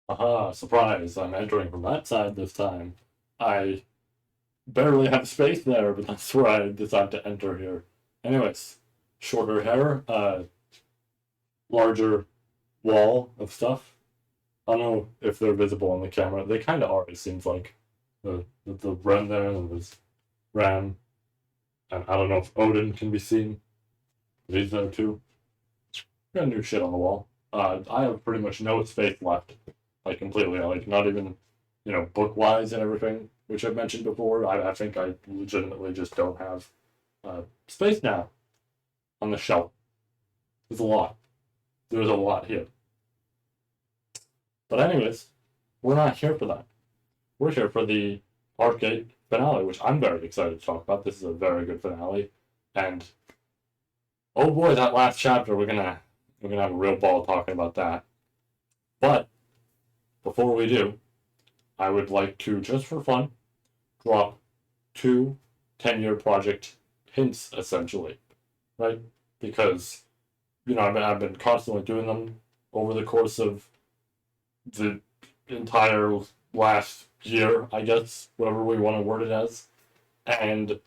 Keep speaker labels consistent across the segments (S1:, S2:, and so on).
S1: Aha, surprise, I'm entering from that side this time. I barely have space there, but that's where I decide to enter here. Anyways, shorter hair, larger wall of stuff. I don't know if they're visible on the camera. They kind of are, it seems like. The Ren there, and there's Ram, and I don't know if Odin can be seen. He's there too. Got new shit on the wall. I have pretty much no space left. Like, completely. Like, not even, book-wise and everything, which I've mentioned before. I think I legitimately just don't have space now on the shelf. There's a lot. There's a lot here. But anyways, we're not here for that. We're here for the Arcgate finale, which I'm very excited to talk about. This is a very good finale. And oh boy, that last chapter, we're gonna have a real ball talking about that. But before we do, I would like to, just for fun, drop 2 10-year project hints, essentially, right? Because, I've been constantly doing them over the course of the entire last year, I guess, whatever we want to word it as. And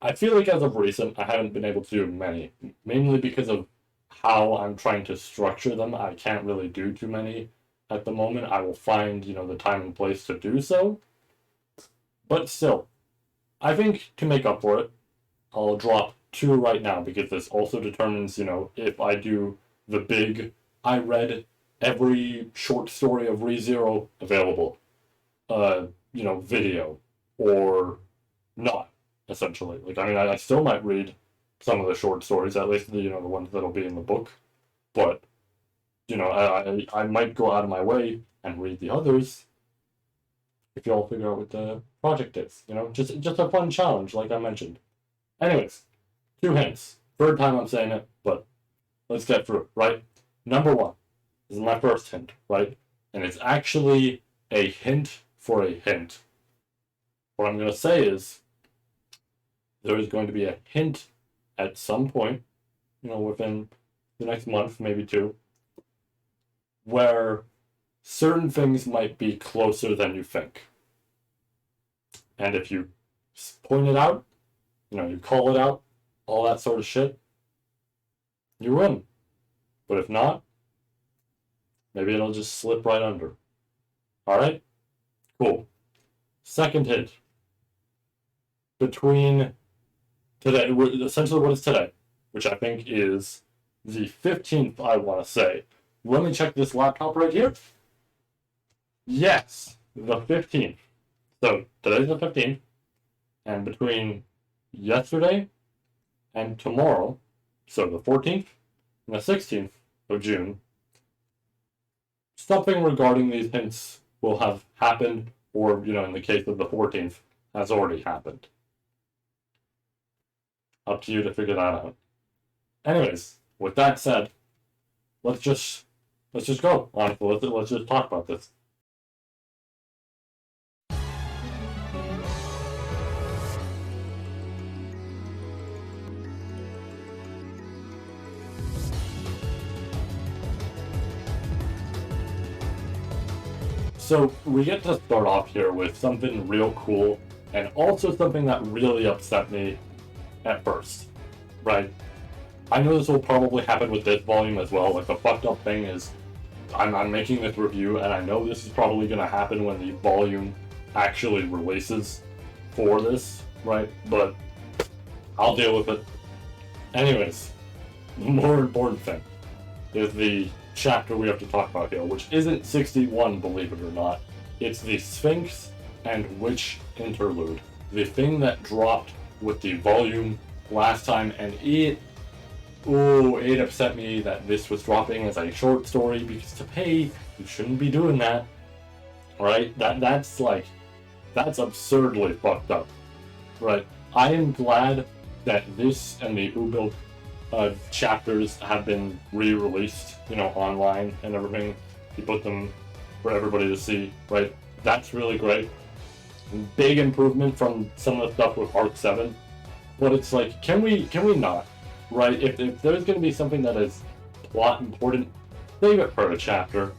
S1: I feel like as of recent, I haven't been able to do many, mainly because of how I'm trying to structure them. I can't really do too many at the moment. I will find, the time and place to do so. But still, I think to make up for it, I'll drop 2 right now, because this also determines, if I do the big, I read every short story of ReZero available, video, or not, essentially. Like, I still might read some of the short stories, at least the ones that'll be in the book, but I might go out of my way and read the others if y'all figure out what the project is. Just a fun challenge, like I mentioned. Anyways, 2 hints. 3rd time I'm saying it, but let's get through it, right? Number 1. This is my first hint, right? And it's actually a hint for a hint. What I'm going to say is there is going to be a hint at some point, within the next month, maybe 2, where certain things might be closer than you think. And if you point it out, you call it out, all that sort of shit, you win. But if not, maybe it'll just slip right under. Alright? Cool. Second hint. Between today, essentially what is today, which I think is the 15th, I want to say. Let me check this laptop right here. Yes, the 15th. So today's the 15th, and between yesterday and tomorrow, so the 14th and the 16th of June, something regarding these hints will have happened, or, in the case of the 14th, has already happened. Up to you to figure that out. Anyways, with that said, let's just go. Honestly, let's just talk about this. So we get to start off here with something real cool, and also something that really upset me at first, right? I know this will probably happen with this volume as well. Like, the fucked up thing is, I'm making this review, and I know this is probably going to happen when the volume actually releases for this, right? But I'll deal with it. Anyways, the more important thing is the chapter we have to talk about here, which isn't 61, believe it or not. It's the Sphinx and Witch interlude, the thing that dropped with the volume last time, and it upset me that this was dropping as a short story, because to pay, you shouldn't be doing that, right? That's absurdly fucked up, right? I am glad that this and the Ubil chapters have been re-released, online and everything. You put them for everybody to see, right? That's really great. Big improvement from some of the stuff with Arc 7. But it's like, can we not? Right? If there's going to be something that is plot important, save it for a chapter.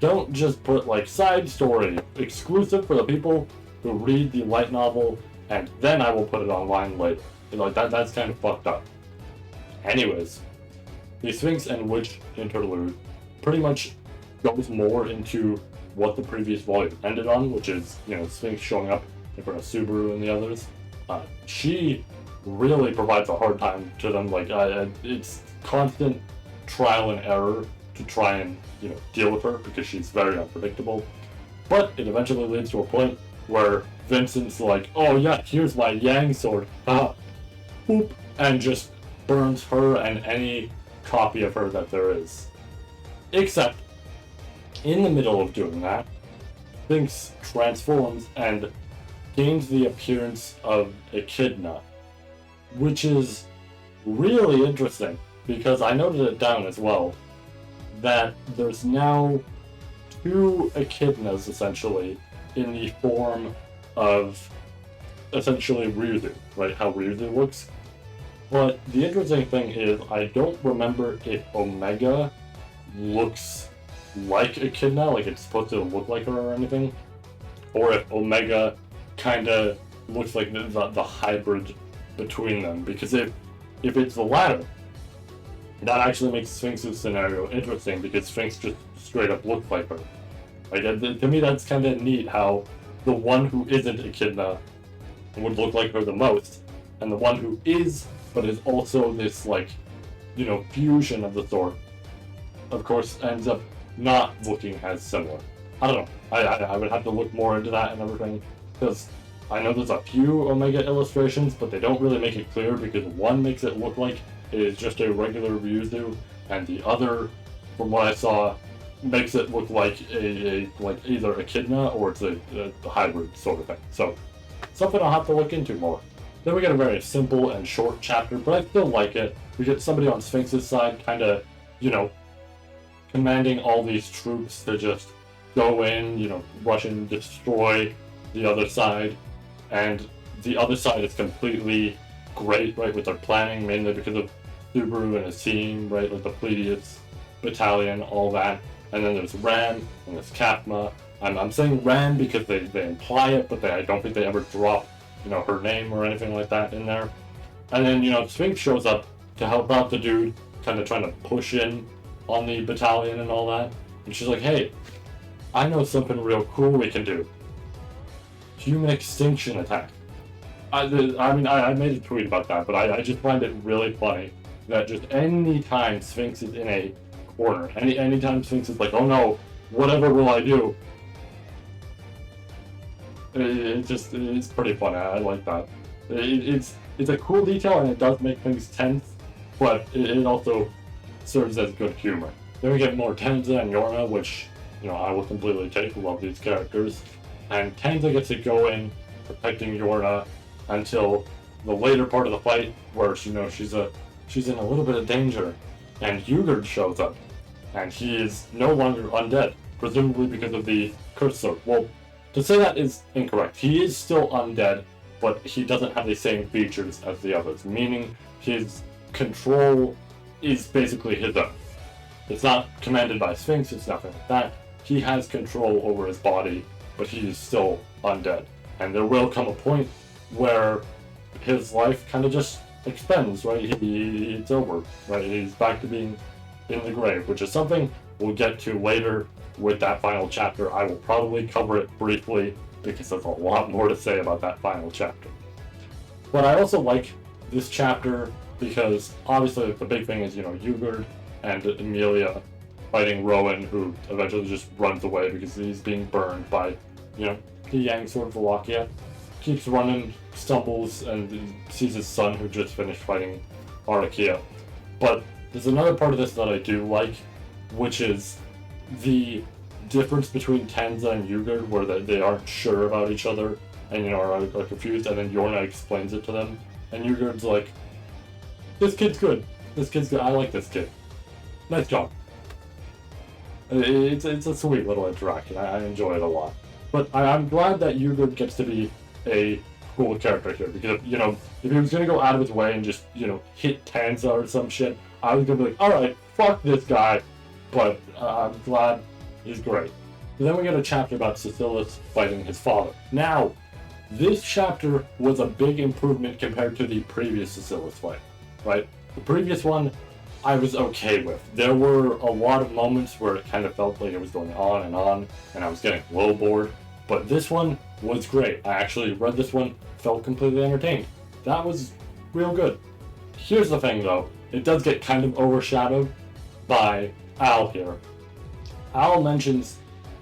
S1: Don't just put like side story, exclusive for the people who read the light novel, and then I will put it online later. Like that's kind of fucked up. Anyways, the Sphinx and Witch interlude pretty much goes more into what the previous volume ended on, which is, Sphinx showing up in front of Subaru and the others. She really provides a hard time to them. Like, it's constant trial and error to try and, deal with her because she's very unpredictable. But it eventually leads to a point where Vincent's like, oh yeah, here's my Yang sword, boop, and just burns her and any copy of her that there is. Except, in the middle of doing that, Sphinx transforms and gains the appearance of Echidna, which is really interesting, because I noted it down as well, that there's now 2 Echidnas, essentially, in the form of, essentially, Ryuzu, right? How Ryuzu looks. But the interesting thing is, I don't remember if Omega looks like Echidna, like it's supposed to look like her or anything, or if Omega kind of looks like the hybrid between them. Because if it's the latter, that actually makes Sphinx's scenario interesting, because Sphinx just straight up looks like her. Like, to me, that's kind of neat how the one who isn't Echidna would look like her the most, and the one who is, but is also this, like, fusion of the sort, of course, ends up not looking as similar. I don't know. I would have to look more into that and everything, because I know there's a few Omega illustrations, but they don't really make it clear, because one makes it look like it is just a regular Ryuzu, and the other, from what I saw, makes it look like like either Echidna or it's a hybrid sort of thing. So, something I'll have to look into more. Then we get a very simple and short chapter, but I still like it. We get somebody on Sphinx's side kind of, commanding all these troops to just go in, rush and destroy the other side. And the other side is completely great, right, with their planning, mainly because of Subaru and his team, right, like the Pleiades battalion, all that. And then there's Ran, and there's Katma. I'm saying Ran because they imply it, but I don't think they ever drop, her name or anything like that in there. And then, Sphinx shows up to help out the dude, kind of trying to push in on the battalion and all that. And she's like, hey, I know something real cool we can do. Human extinction attack. I made a tweet about that, but I just find it really funny that just any time Sphinx is in a corner, anytime Sphinx is like, oh no, whatever will I do? It's pretty funny. I like that. It's a cool detail, and it does make things tense, but it also serves as good humor. Then we get more Tenza and Yorna, which, I will completely take. Love these characters. And Tenza gets to go in protecting Yorna until the later part of the fight, where she's in a little bit of danger, and Hugard shows up, and he is no longer undead, presumably because of the curse sword. Well, to say that is incorrect. He is still undead, but he doesn't have the same features as the others, meaning his control is basically his own. It's not commanded by Sphinx, it's nothing like that. He has control over his body, but he is still undead. And there will come a point where his life kind of just expends, right? It's over, right? He's back to being in the grave, which is something we'll get to later with that final chapter. I will probably cover it briefly because there's a lot more to say about that final chapter. But I also like this chapter because obviously the big thing is, Hugard and Emilia fighting Rowan, who eventually just runs away because he's being burned by, the Yang Sword of Wallachia. Keeps running, stumbles, and sees his son, who just finished fighting Arachia. But there's another part of this that I do like, which is the difference between Tenza and Hugard, where they aren't sure about each other and are confused, and then Yorna explains it to them, and Hugard's like, this kid's good, I like this kid, nice job. It's a sweet little interaction. I enjoy it a lot. But I'm glad that Hugard gets to be a cool character here, because if he was gonna go out of his way and just hit Tenza or some shit, I was gonna be like, all right, fuck this guy. But I'm glad he's great. Then we get a chapter about Cecilius fighting his father. Now, this chapter was a big improvement compared to the previous Cecilius fight, right? The previous one, I was okay with. There were a lot of moments where it kind of felt like it was going on, and I was getting a little bored. But this one was great. I actually read this one, felt completely entertained. That was real good. Here's the thing though, it does get kind of overshadowed by Al here. Al mentions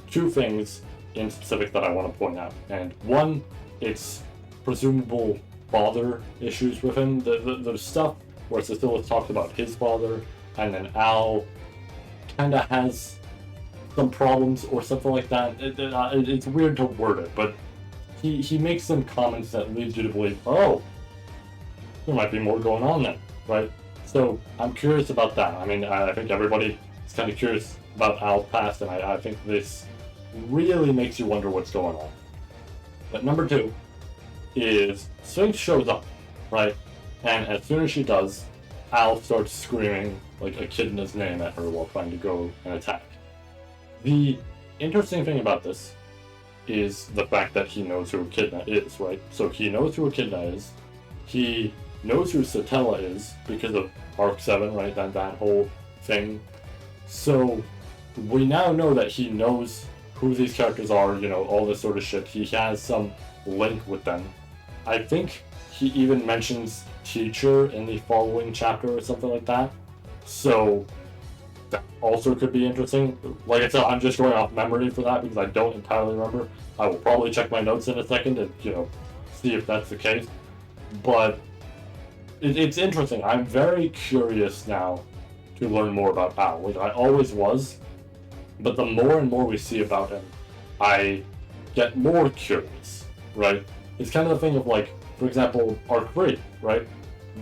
S1: two things in specific that I want to point out. And one, it's presumable father issues with him. The stuff where Cecilius talks about his father, and then Al kind of has some problems or something like that. It's weird to word it, but he makes some comments that leads you to believe, oh, there might be more going on then, right? So I'm curious about that. I mean, I think everybody is kind of curious about Al's past, and I think this really makes you wonder what's going on. But number two is Sphinx shows up, right? And as soon as she does, Al starts screaming like Echidna's name at her while trying to go and attack. The interesting thing about this is the fact that he knows who Echidna is, right? So he knows who Echidna is. He knows who Satella is because of Arc 7, right? That whole thing. So we now know that he knows who these characters are, you know, all this sort of shit. He has some link with them. I think he even mentions teacher in the following chapter or something like that. So that also could be interesting. Like I said, I'm just going off memory for that because I don't entirely remember. I will probably check my notes in a second and, you know, see if that's the case. But it's interesting. I'm very curious now to learn more about Al, which I always was. But the more and more we see about him, I get more curious, right? It's kind of the thing of, like, for example, Arc 3, right?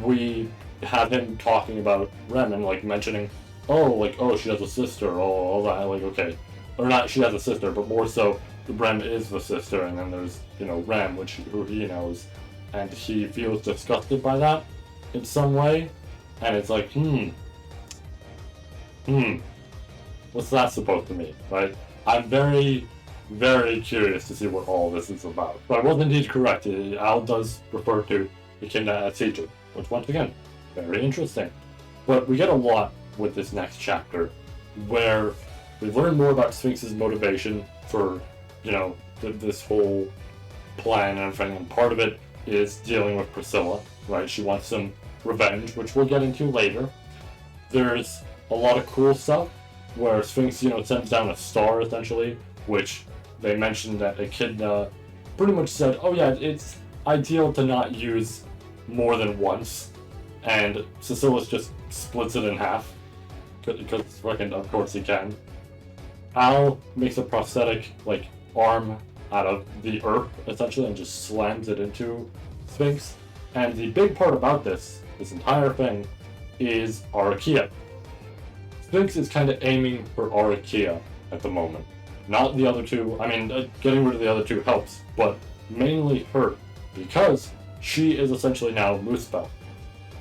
S1: We have him talking about Rem and, like, mentioning, oh, she has a sister, all that, like, okay. Or not, she has a sister, but more so, Rem is the sister, and then there's, you know, Rem, who he knows, and he feels disgusted by that in some way, and it's like, what's that supposed to mean, right? I'm very, very curious to see what all this is about. But I was indeed correct. Al does refer to Echidna as teacher, which once again, very interesting. But we get a lot with this next chapter, where we learn more about Sphinx's motivation for, you know, this whole plan and everything. And part of it is dealing with Priscilla, right? She wants some revenge, which we'll get into later. There's a lot of cool stuff where Sphinx, you know, sends down a star, essentially, which they mentioned that Echidna pretty much said, oh yeah, it's ideal to not use more than once, and Cecilius just splits it in half, because fucking, of course he can. Al makes a prosthetic, like, arm out of the earth, essentially, and just slams it into Sphinx. And the big part about this entire thing, is Archaea. Sphinx is kind of aiming for Archaea at the moment. Not the other two. I mean, getting rid of the other two helps, but mainly her, because she is essentially now Muspel.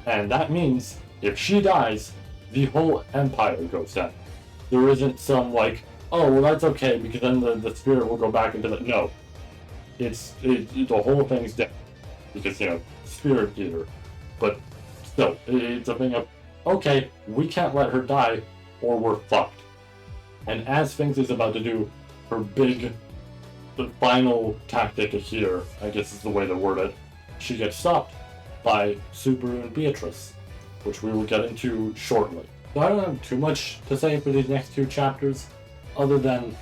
S1: And that means, if she dies, the whole empire goes down. There isn't some, like, oh, well, that's okay, because then the spirit will go back into the... No. The whole thing's dead. Because, you know, spirit eater. But still, it's a thing of, okay, we can't let her die, or we're fucked. And as Sphinx is about to do her big, the final tactic here, I guess is the way to word it, she gets stopped by Subaru and Beatrice, which we will get into shortly. So I don't have too much to say for these next two chapters, other than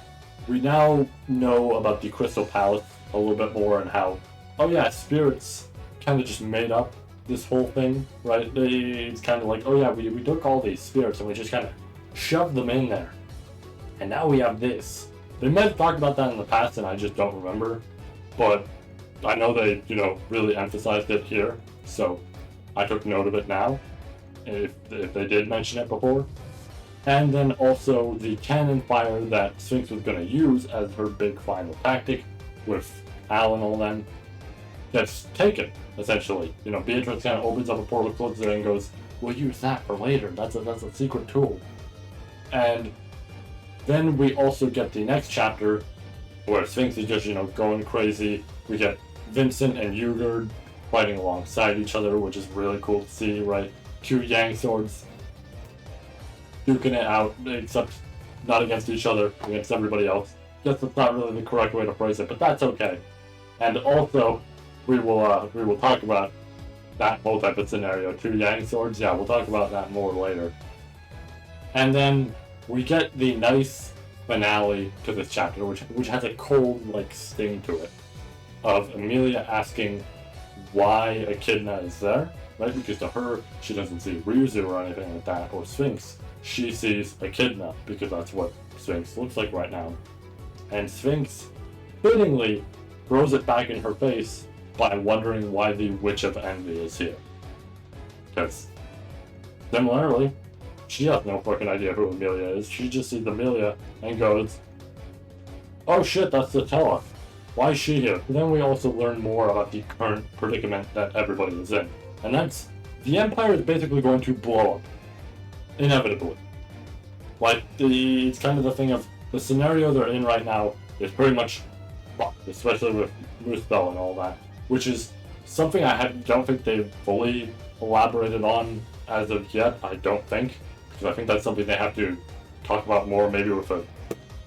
S1: we now know about the Crystal Palace a little bit more and how, oh yeah, spirits kind of just made up this whole thing, right? It's kind of like, oh yeah, we took all these spirits and we just kind of shoved them in there. And now we have this. They might have talked about that in the past and I just don't remember, but I know they, you know, really emphasized it here, so I took note of it now, if they did mention it before. And then also the cannon fire that Sphinx was going to use as her big final tactic with Al and all them gets taken, essentially. You know, Beatrice kind of opens up a portal, closes it, and goes, we'll use that for later. That's a secret tool. And Then we also get the next chapter where Sphinx is just, going crazy. We get Vincent and Ugard fighting alongside each other, which is really cool to see, right? Two Yang swords duking it out, except not against each other, against everybody else. Guess that's not really the correct way to phrase it, but that's okay. And also, we will talk about that whole type of scenario. Two Yang swords, yeah, we'll talk about that more later. And then we get the nice finale to this chapter, which has a cold, sting to it, of Emilia asking why Echidna is there, right? Because to her, she doesn't see Ryuzu or anything like that, or Sphinx. She sees Echidna, because that's what Sphinx looks like right now. And Sphinx, fittingly, throws it back in her face by wondering why the Witch of Envy is here. Because, similarly, she has no fucking idea who Emilia is. She just sees Emilia and goes, oh shit, that's Satella. Why is she here? And then we also learn more about the current predicament that everybody is in. And that's, the Empire is basically going to blow up. Inevitably. It's kind of the thing of, the scenario they're in right now is pretty much fucked, especially with Muspel and all that. Which is something I don't think they've fully elaborated on as of yet, I don't think. Because I think that's something they have to talk about more, maybe with a,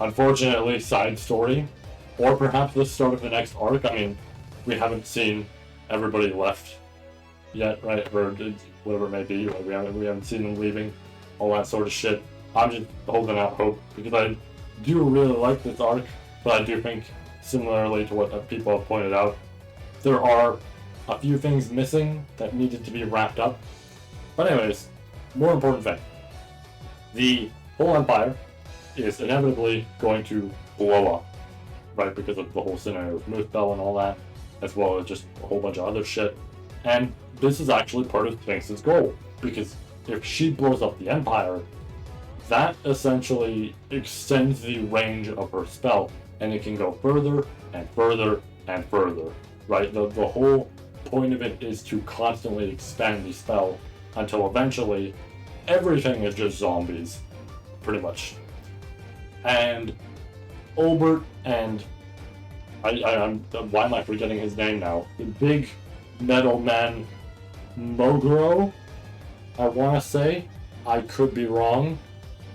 S1: unfortunately, side story. Or perhaps the start of the next arc. I mean, we haven't seen everybody left yet, right? Or whatever it may be. We haven't seen them leaving, all that sort of shit. I'm just holding out hope, because I do really like this arc, but I do think, similarly to what people have pointed out, there are a few things missing that needed to be wrapped up. But anyways, more important thing. The whole Empire is inevitably going to blow up, right? Because of the whole scenario with Muspel and all that, as well as just a whole bunch of other shit. And this is actually part of Sphinx's goal, because if she blows up the Empire, that essentially extends the range of her spell, and it can go further and further and further, right? The whole point of it is to constantly expand the spell until eventually everything is just zombies, pretty much. And Olbert and why am I forgetting his name now? The big metal man Moguro, I want to say. I could be wrong.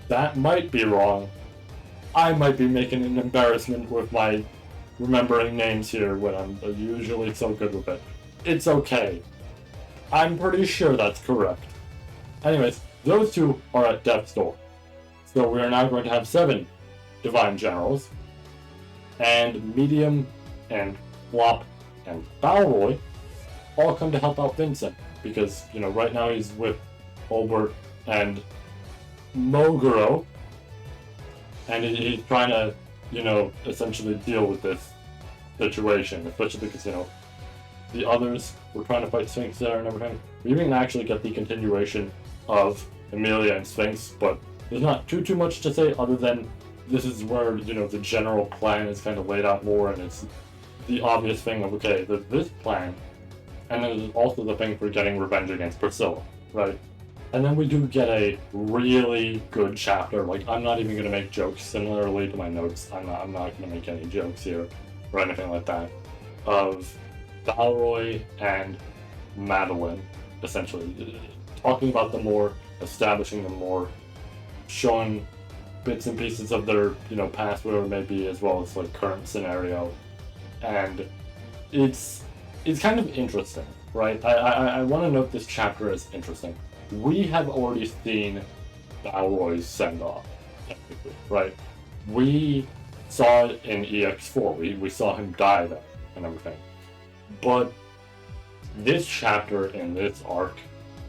S1: That might be wrong. I might be making an embarrassment with my remembering names here when I'm usually so good with it. It's okay. I'm pretty sure that's correct. Anyways, those two are at death's door. So we are now going to have 7 Divine Generals. And Medium and Flop and Balroy all come to help out Vincent. Because, right now he's with Olbert and Moguro. And he's trying to, essentially deal with this situation. Especially because, the others were trying to fight Sphinx there and everything. We didn't actually get the continuation of Emilia and Sphinx, but there's not too much to say other than this is where, the general plan is kind of laid out more, and it's the obvious thing of, okay, there's this plan, and then there's also the thing for getting revenge against Priscilla, right? And then we do get a really good chapter. I'm not even going to make jokes similarly to my notes. I'm not going to make any jokes here or anything like that. Of Balroy and Madeline, essentially. Talking about them more, establishing them more, showing bits and pieces of their, past, whatever it may be, as well as, current scenario. And it's kind of interesting, right? I want to note this chapter as interesting. We have already seen Balroy's send-off, technically, right? We saw it in EX4. We saw him die there and everything. But this chapter in this arc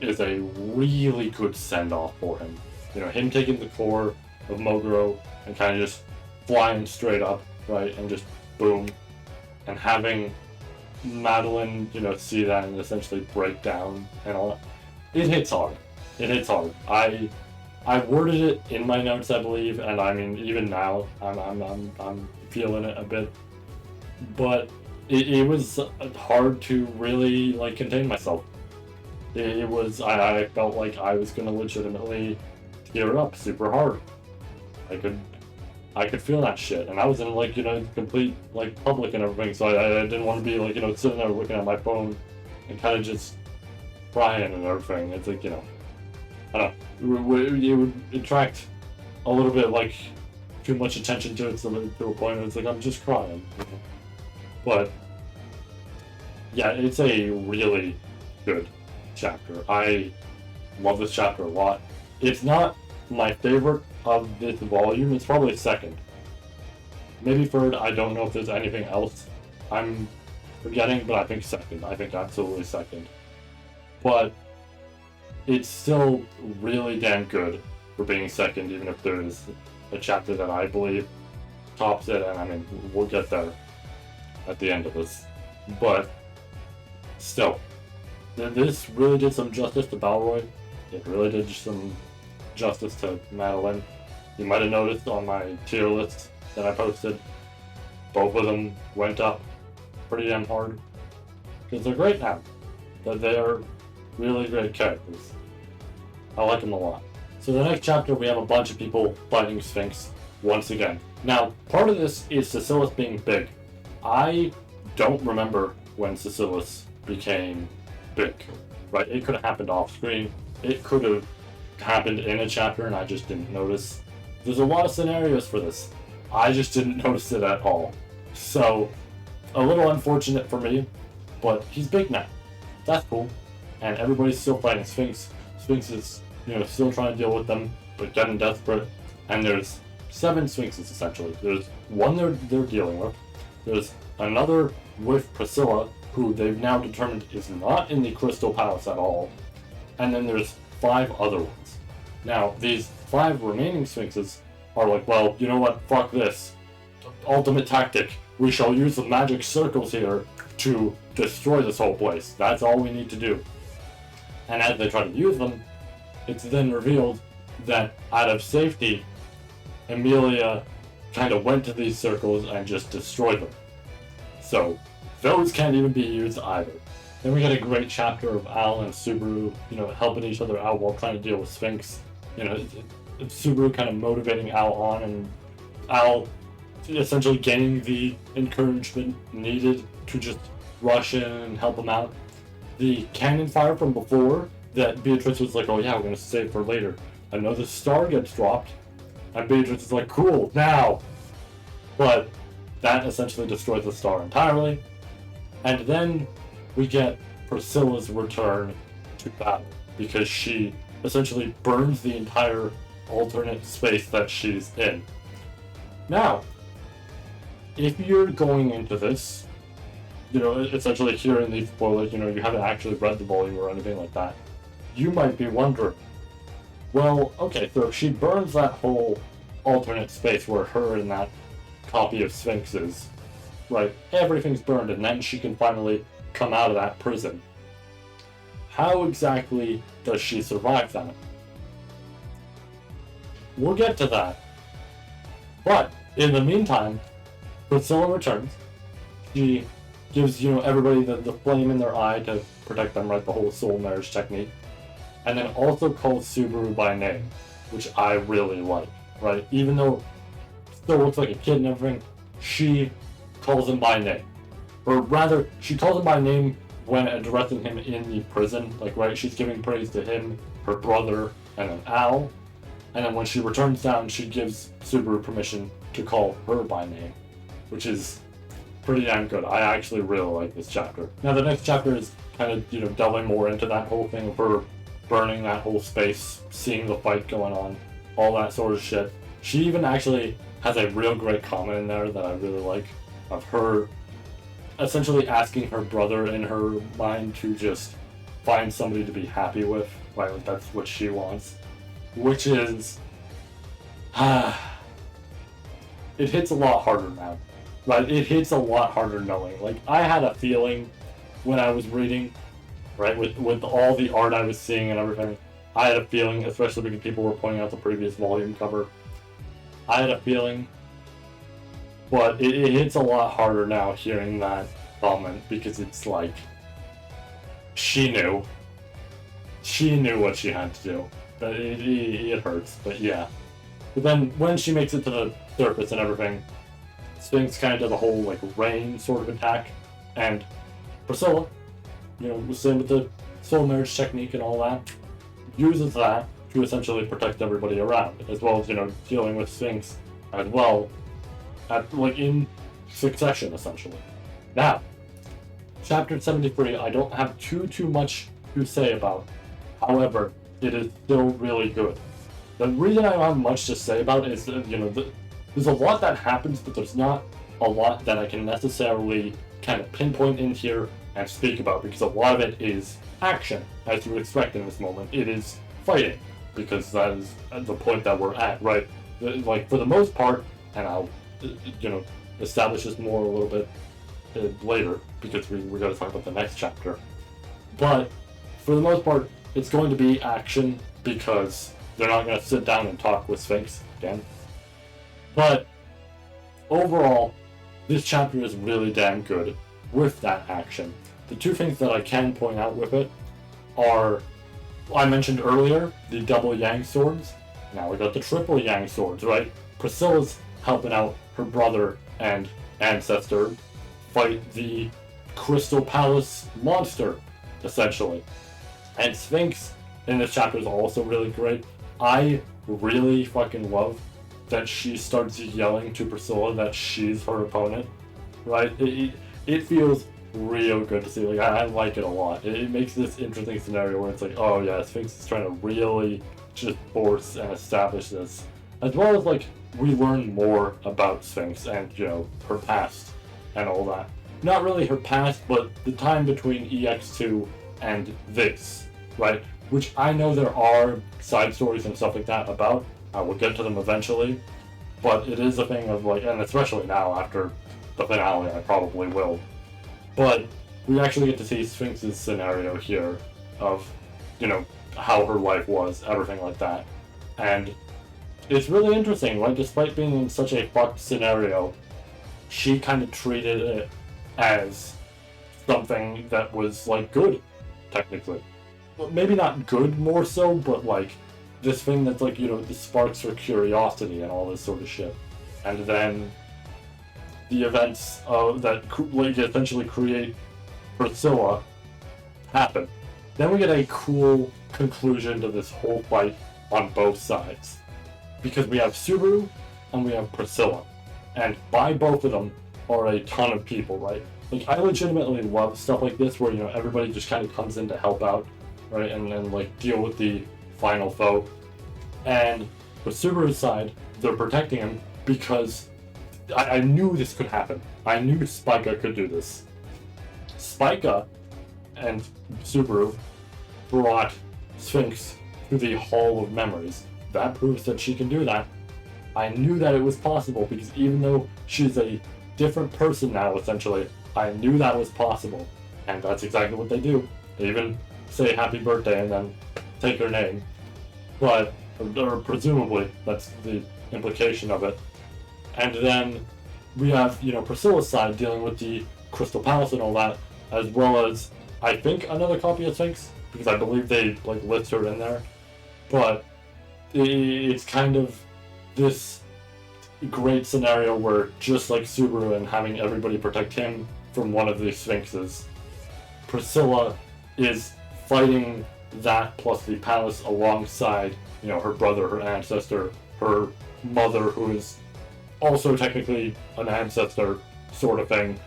S1: is a really good send-off for him. Him taking the core of Moguro and kind of just flying straight up, right? And just boom. And having Madeline, see that and essentially break down and all that. It hits hard. It hits hard. I worded it in my notes, I believe, and I mean even now I'm feeling it a bit. But it was hard to really contain myself. It was I felt like I was gonna legitimately tear up super hard. I could I could feel that shit, and I was in like, you know, complete like public and everything, so I didn't want to be like, you know, sitting there looking at my phone and kind of just crying and everything. It's like, you know, I don't know, it would attract a little bit like too much attention to it to a point where it's like I'm just crying. But yeah, it's a really good chapter. I love this chapter a lot. It's not my favorite of this volume. It's probably second. Maybe third. I don't know if there's anything else I'm forgetting, but I think second. I think absolutely second. But it's still really damn good for being second, even if there's a chapter that I believe tops it, and I mean, we'll get there at the end of this. But still, this really did some justice to Balroy. It really did some justice to Madeline. You might have noticed on my tier list that I posted, both of them went up pretty damn hard. Because they're great now. They are really great characters. I like them a lot. So the next chapter, we have a bunch of people fighting Sphinx once again. Now, part of this is Cecilis being big. I don't remember when Cecilis became big, right? It could have happened off screen. It could have happened in a chapter and I just didn't notice. There's a lot of scenarios for this. I just didn't notice it at all. So, a little unfortunate for me, but he's big now. That's cool. And everybody's still fighting Sphinx. Sphinx is, you know, still trying to deal with them, but getting desperate. And there's 7 Sphinxes essentially. There's one they're dealing with. There's another with Priscilla, who they've now determined is not in the Crystal Palace at all. And then there's 5 other ones. Now, these 5 remaining Sphinxes are like, well, you know what, fuck this. Ultimate tactic. We shall use the magic circles here to destroy this whole place. That's all we need to do. And as they try to use them, it's then revealed that out of safety, Emilia kind of went to these circles and just destroyed them. So, those can't even be used either. Then we get a great chapter of Al and Subaru, you know, helping each other out while trying to deal with Sphinx. You know, it's Subaru kind of motivating Al on, and Al essentially gaining the encouragement needed to just rush in and help him out. The cannon fire from before, that Beatrice was like, oh yeah, we're gonna save for later. Another star gets dropped, and Beatrice is like, cool, now! But that essentially destroys the star entirely. And then we get Priscilla's return to battle, because she essentially burns the entire alternate space that she's in. Now, if you're going into this, you know, essentially hearing these spoilers, you know, you haven't actually read the volume or anything like that, you might be wondering, well, okay, so if she burns that whole alternate space where her and that copy of Sphinx is, right, everything's burned, and then she can finally come out of that prison. How exactly does she survive that? We'll get to that. But, in the meantime, Priscilla returns. She gives, you know, everybody the flame in their eye to protect them, right, the whole soul marriage technique. And then also calls Subaru by name, which I really like, right? Even though it still looks like a kid and everything, she calls him by name. Or rather, she calls him by name when addressing him in the prison, like, right, she's giving praise to him, her brother, and then Al. And then when she returns down, she gives Subaru permission to call her by name, which is pretty damn good. I actually really like this chapter. Now the next chapter is kind of, you know, delving more into that whole thing of her burning that whole space, seeing the fight going on, all that sort of shit. She even actually has a real great comment in there that I really like, of her essentially asking her brother in her mind to just find somebody to be happy with, right? That's what she wants. Which is, it hits a lot harder now, right? It hits a lot harder knowing. Like, I had a feeling when I was reading, right, with all the art I was seeing and everything, I had a feeling, especially because people were pointing out the previous volume cover, I had a feeling, but it hits a lot harder now hearing that comment, because it's like, she knew what she had to do. But it hurts, but yeah. But then when she makes it to the surface and everything, Sphinx kind of does a whole like rain sort of attack, and Priscilla, was same with the soul marriage technique and all that, uses that to essentially protect everybody around, as well as dealing with Sphinx as well, in succession essentially. Now, chapter 73, I don't have too much to say about. However, it is still really good. The reason I don't have much to say about it is that, there's a lot that happens, but there's not a lot that I can necessarily kind of pinpoint in here and speak about, because a lot of it is action, as you would expect in this moment. It is fighting, because that is the point that we're at, right? Like, for the most part, and I'll, establish this more a little bit later, because we're going to talk about the next chapter. But, for the most part, it's going to be action, because they're not going to sit down and talk with Sphinx again. But, overall, this chapter is really damn good with that action. The two things that I can point out with it are, I mentioned earlier, the double Yang swords. Now we got the triple Yang swords, right? Priscilla's helping out her brother and ancestor fight the Crystal Palace monster, essentially. And Sphinx in this chapter is also really great. I really fucking love that she starts yelling to Priscilla that she's her opponent, right? It feels real good to see. Like, I like it a lot. It makes this interesting scenario where it's like, oh yeah, Sphinx is trying to really just force and establish this, as well as like we learn more about Sphinx and her past and all that. Not really her past, but the time between EX2 and this, right? Which I know there are side stories and stuff like that about. I will get to them eventually, but it is a thing of like, and especially now after the finale, I probably will. But we actually get to see Sphinx's scenario here of, how her life was, everything like that. And it's really interesting, like, despite being in such a fucked scenario, she kind of treated it as something that was, like, good, technically. Well, maybe not good more so, but, like, this thing that's, like, the sparks for curiosity and all this sort of shit. And then the events that essentially create Priscilla happen. Then we get a cool conclusion to this whole fight on both sides. Because we have Subaru and we have Priscilla. And by both of them are a ton of people, right? Like, I legitimately love stuff like this where, everybody just kind of comes in to help out, right? And then, like, deal with the final foe. And with Subaru's side, they're protecting him because I knew this could happen. I knew Spica could do this. Spica and Subaru brought Sphinx to the Hall of Memories. That proves that she can do that. I knew that it was possible because even though she's a different person now, essentially, I knew that was possible. And that's exactly what they do. They even say happy birthday and then take her name. But, or presumably, that's the implication of it. And then we have, Priscilla's side dealing with the Crystal Palace and all that, as well as, I think, another copy of Sphinx, because I believe they, like, list her in there. But it's kind of this great scenario where, just like Subaru and having everybody protect him from one of the Sphinxes, Priscilla is fighting that plus the palace alongside, her brother, her ancestor, her mother, who is also technically an ancestor sort of thing.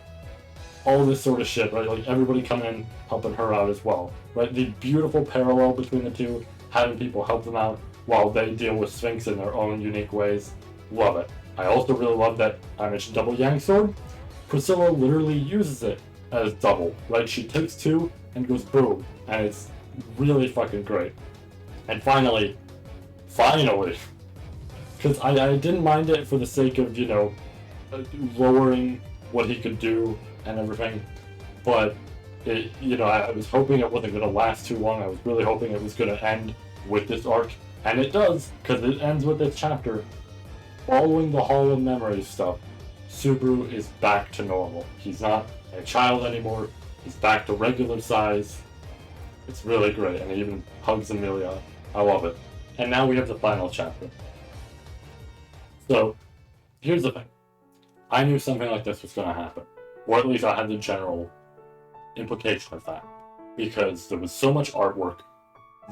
S1: All this sort of shit, right? Like, everybody coming in, helping her out as well, right? The beautiful parallel between the two, having people help them out while they deal with Sphinx in their own unique ways. Love it. I also really love that I mentioned double Yang sword. Priscilla literally uses it as double, right? She takes two and goes boom, and it's really fucking great. And finally, because I didn't mind it for the sake of, lowering what he could do and everything, but it, I was hoping it wasn't going to last too long. I was really hoping it was going to end with this arc, and it does, because it ends with this chapter. Following the Hall of Memories stuff, Subaru is back to normal. He's not a child anymore. He's back to regular size. It's really great, and he even hugs Amelia. I love it. And now we have the final chapter. So, here's the thing. I knew something like this was going to happen. Or at least I had the general implication of that. Because there was so much artwork.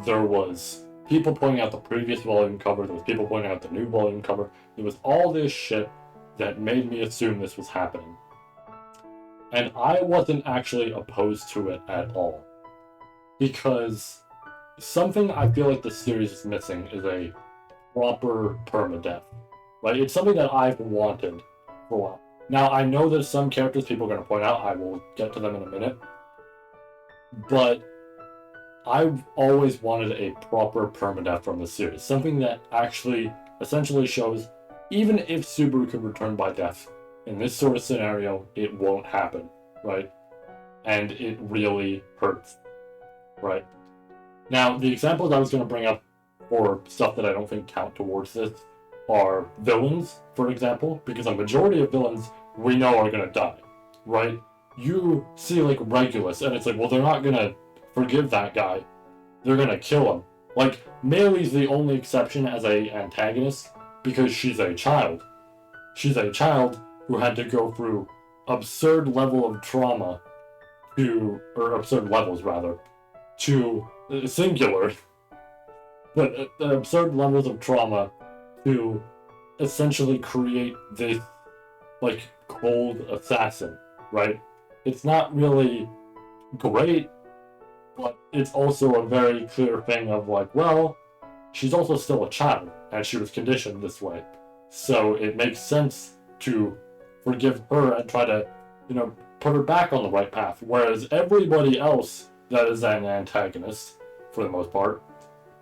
S1: There was people pointing out the previous volume cover. There was people pointing out the new volume cover. There was all this shit that made me assume this was happening. And I wasn't actually opposed to it at all. Because something I feel like the series is missing is a proper permadeath. Right? It's something that I've wanted for a while. Now, I know there's some characters people are going to point out. I will get to them in a minute. But I've always wanted a proper permadeath from the series. Something that actually essentially shows, even if Subaru could return by death, in this sort of scenario, it won't happen, right? And it really hurts, right? Now, the examples I was going to bring up for stuff that I don't think count towards this are villains, for example, because a majority of villains we know are going to die, right? You see, like, Regulus, and it's like, well, they're not going to forgive that guy. They're going to kill him. Like, Meili's the only exception as a antagonist because she's a child. She's a child who had to go through absurd level of trauma to, or absurd levels rather, to, singular, but absurd levels of trauma to essentially create this, like, cold assassin, right? It's not really great, but it's also a very clear thing of like, well, she's also still a child, and she was conditioned this way. So it makes sense to forgive her and try to, put her back on the right path. Whereas everybody else that is an antagonist, for the most part,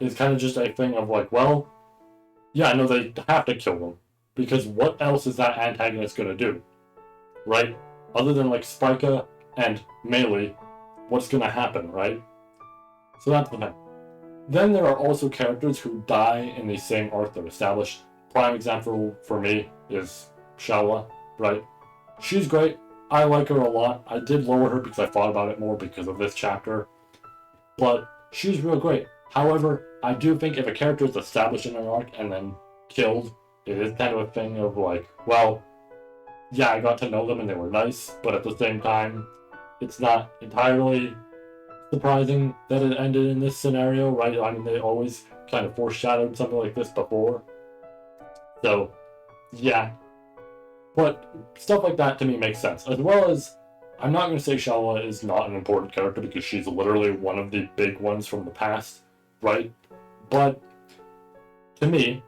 S1: is kind of just a thing of like, well, yeah, I know they have to kill them. Because what else is that antagonist going to do? Right? Other than like Spica and Meili, what's going to happen, right? So that's the thing. Then there are also characters who die in the same arc they're established. Prime example for me is Shaola, right? She's great. I like her a lot. I did lower her because I thought about it more because of this chapter. But she's real great. However, I do think if a character is established in an arc and then killed, it is kind of a thing of like, well, yeah, I got to know them and they were nice, but at the same time, it's not entirely surprising that it ended in this scenario, right? I mean, they always kind of foreshadowed something like this before. So, yeah. But stuff like that to me makes sense. As well as, I'm not going to say Shaola is not an important character because she's literally one of the big ones from the past, right? But, to me,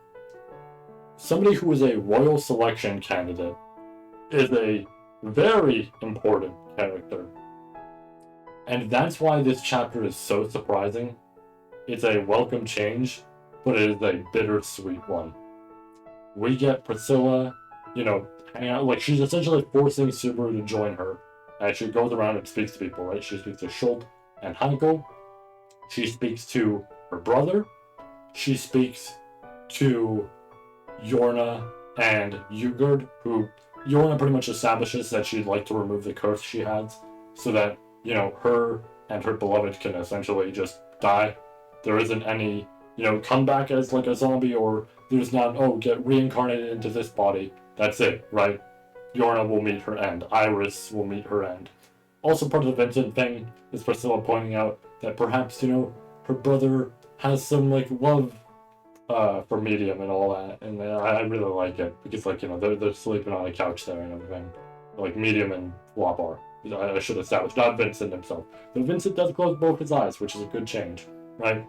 S1: somebody who is a royal selection candidate is a very important character. And that's why this chapter is so surprising. It's a welcome change, but it is a bittersweet one. We get Priscilla, hanging out, like she's essentially forcing Subaru to join her. And she goes around and speaks to people, right? She speaks to Schultz and Heinkel. She speaks to her brother. She speaks to Yorna and Ugard, who Yorna pretty much establishes that she'd like to remove the curse she has, so that, her and her beloved can essentially just die. There isn't any, come back as like a zombie, or there's not, get reincarnated into this body. That's it, right? Yorna will meet her end. Iris will meet her end. Also part of the Vincent thing is Priscilla pointing out that perhaps, her brother has some, like, love for Medium and all that, and I really like it, because, like, they're sleeping on a couch there and everything. Like, Medium and Flop are. I should establish, not Vincent himself. But Vincent does close both his eyes, which is a good change, right?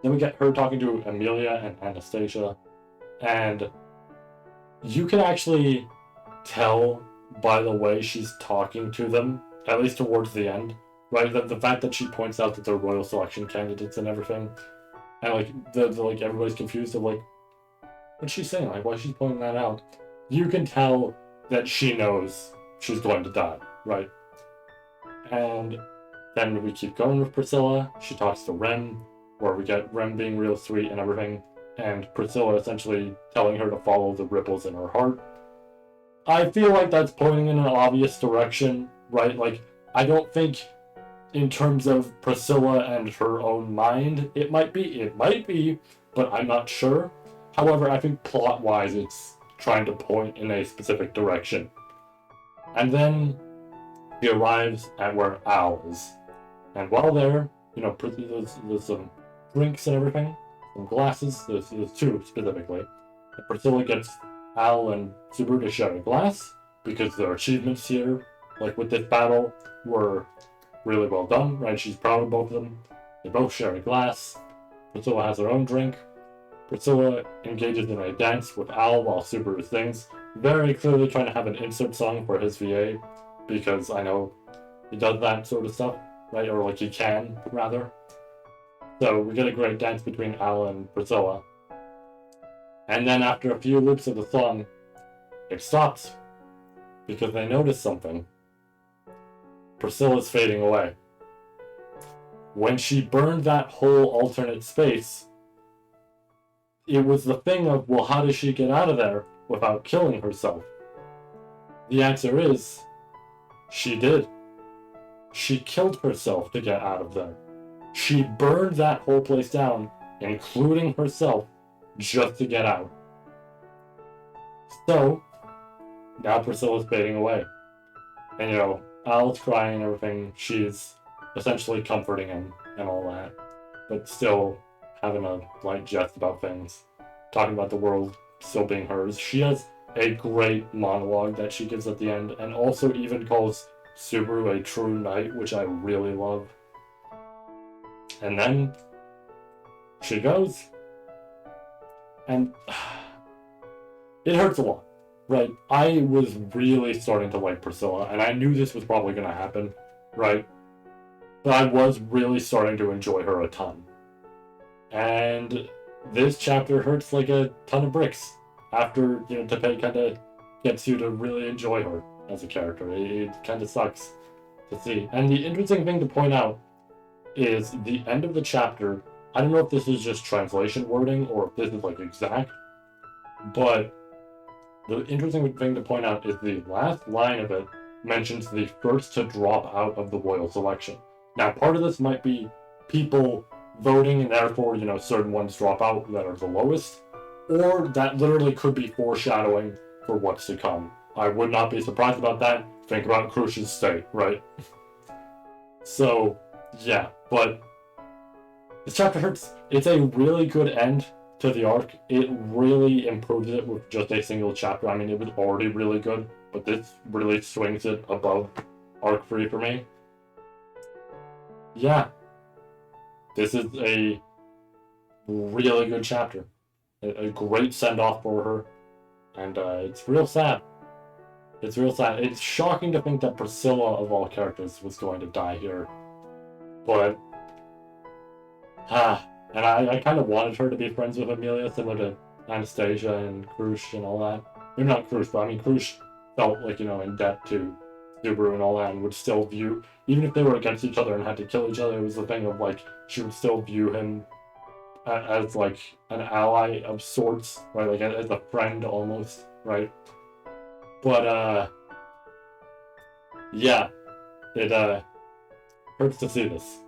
S1: Then we get her talking to Amelia and Anastasia, and you can actually tell by the way she's talking to them, at least towards the end, right? The fact that she points out that they're royal selection candidates and everything, and like like everybody's confused of like, what's she saying? Like, why is she pointing that out? You can tell that she knows she's going to die, right? And then we keep going with Priscilla. She talks to Rem, where we get Rem being real sweet and everything, and Priscilla essentially telling her to follow the ripples in her heart. I feel like that's pointing in an obvious direction, right? Like, I don't think in terms of Priscilla and her own mind, it might be, but I'm not sure. However, I think plot-wise, it's trying to point in a specific direction. And then he arrives at where Al is. And while there, you know, there's some drinks and everything, some glasses, there's two specifically. And Priscilla gets Al and Subaru to share a glass, because their achievements here, like with this battle, were really well done, right? She's proud of both of them. They both share a glass. Priscilla has her own drink. Priscilla engages in a dance with Al while Subaru sings, very clearly trying to have an insert song for his VA, because I know he does that sort of stuff, right? Or like he can, rather. So we get a great dance between Al and Priscilla. And then after a few loops of the song, it stops, because they notice something. Priscilla's fading away. When she burned that whole alternate space, it was the thing of, well, how does she get out of there without killing herself? The answer is, she did. She killed herself to get out of there. She burned that whole place down, including herself, just to get out. So, now Priscilla's fading away. And, you know, Al's crying and everything. She's essentially comforting him and all that. But still having a light jest about things. Talking about the world still being hers. She has a great monologue that she gives at the end. And also even calls Subaru a true knight, which I really love. And then she goes. And it hurts a lot. Right, I was really starting to like Priscilla, and I knew this was probably going to happen, right? But I was really starting to enjoy her a ton. And this chapter hurts like a ton of bricks. After, you know, Teppei kind of gets you to really enjoy her as a character. It kind of sucks to see. And the interesting thing to point out is the end of the chapter. I don't know if this is just translation wording or if this is like exact, but the interesting thing to point out is the last line of it mentions the first to drop out of the royal selection. Now, part of this might be people voting and therefore, you know, certain ones drop out that are the lowest, or that literally could be foreshadowing for what's to come. I would not be surprised about that. Think about Crush's state, right? So, yeah, but this chapter hurts. It's a really good end to the arc. It really improves it with just a single chapter. I mean, it was already really good, but this really swings it above arc 3 for me. Yeah. This is a really good chapter. A great send-off for her. And it's real sad. It's real sad. It's shocking to think that Priscilla, of all characters, was going to die here. But and I kind of wanted her to be friends with Amelia, similar to Anastasia and Krush and all that. Maybe not Krush, but I mean, Krush felt like, you know, in debt to Subaru and all that, and would still view, even if they were against each other and had to kill each other, it was the thing of, like, she would still view him as, like, an ally of sorts, right? Like, as a friend, almost, right? But, yeah, it, hurts to see this.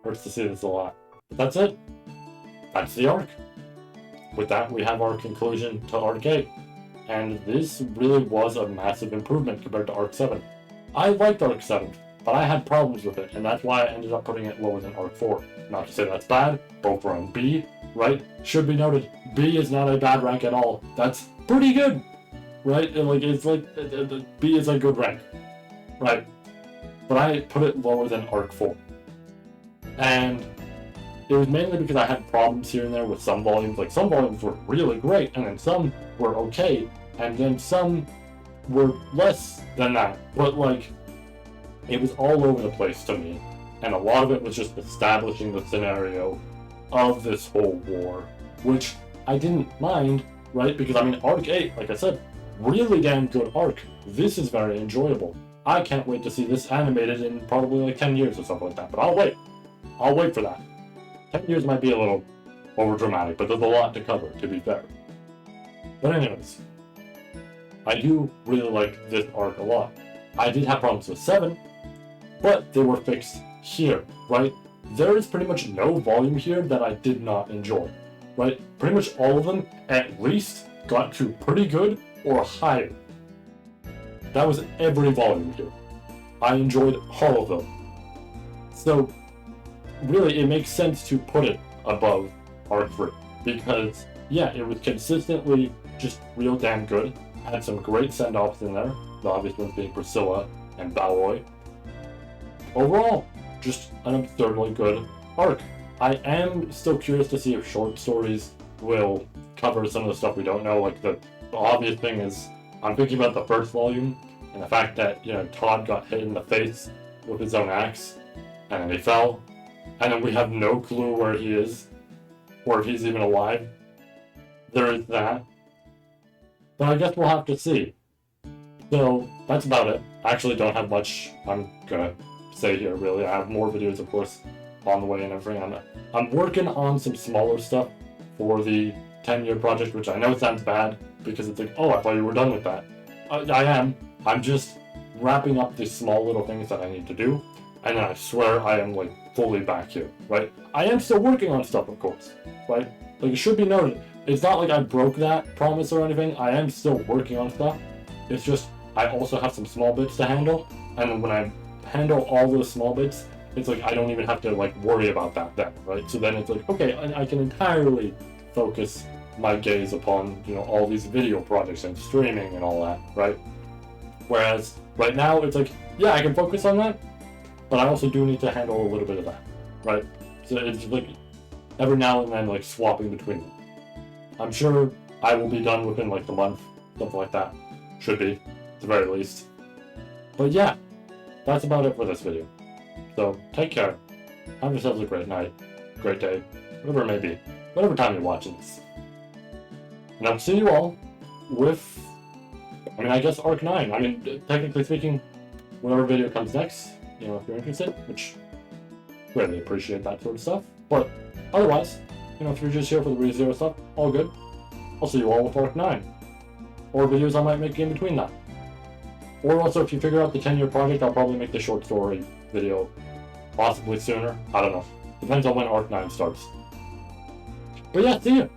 S1: Hurts to see this a lot. But that's it. That's the arc. With that, we have our conclusion to Arc 8. And this really was a massive improvement compared to Arc 7. I liked Arc 7, but I had problems with it, and that's why I ended up putting it lower than Arc 4. Not to say that's bad, both were on B, right? Should be noted, B is not a bad rank at all. That's pretty good, right? And like, it's like, B is a good rank, right? But I put it lower than Arc 4. And it was mainly because I had problems here and there with some volumes. Like, some volumes were really great, and then some were okay, and then some were less than that. But, like, it was all over the place to me. And a lot of it was just establishing the scenario of this whole war, which I didn't mind, right? Because, I mean, Arc 8, like I said, really damn good arc. This is very enjoyable. I can't wait to see this animated in probably like 10 years or something like that, but I'll wait. I'll wait for that. 10 years might be a little overdramatic, but there's a lot to cover, to be fair. But anyways, I do really like this arc a lot. I did have problems with 7, but they were fixed here, right? There is pretty much no volume here that I did not enjoy, right? Pretty much all of them at least got to pretty good or higher. That was every volume here. I enjoyed all of them. So, really, it makes sense to put it above Arc 3. Because, yeah, it was consistently just real damn good. Had some great send-offs in there. The obvious ones being Priscilla and Balroy. Overall, just an absurdly good arc. I am still curious to see if short stories will cover some of the stuff we don't know. Like, the obvious thing is, I'm thinking about the first volume, and the fact that, you know, Todd got hit in the face with his own axe, and then he fell, and then we have no clue where he is, or if he's even alive. There is that. But I guess we'll have to see. So, that's about it. I actually don't have much I'm gonna say here, really. I have more videos, of course, on the way and everything. I'm working on some smaller stuff for the 10-year project, which I know sounds bad, because it's like, oh, I thought you were done with that. I am. I'm just wrapping up the small little things that I need to do, and then I swear I am, like, fully back here, right? I am still working on stuff, of course, right? Like, it should be noted, it's not like I broke that promise or anything. I am still working on stuff. It's just, I also have some small bits to handle, and when I handle all those small bits, it's like I don't even have to, like, worry about that then, right? So then it's like, okay, I can entirely focus my gaze upon, you know, all these video projects and streaming and all that, right? Whereas right now it's like, yeah, I can focus on that, but I also do need to handle a little bit of that, right? So it's like every now and then, like, swapping between them. I'm sure I will be done within, like, the month, something like that. Should be, at the very least. But yeah, that's about it for this video. So take care, have yourselves a great night, great day, whatever it may be, whatever time you're watching this. And I'll see you all with, I mean, I guess Arc 9. I mean, technically speaking, whatever video comes next, you know, if you're interested, which really appreciate that sort of stuff. But otherwise, you know, if you're just here for the ReZero stuff, all good. I'll see you all with Arc 9. Or videos I might make in between that. Or also, if you figure out the 10-year project, I'll probably make the short story video possibly sooner. I don't know. Depends on when Arc 9 starts. But yeah, see you!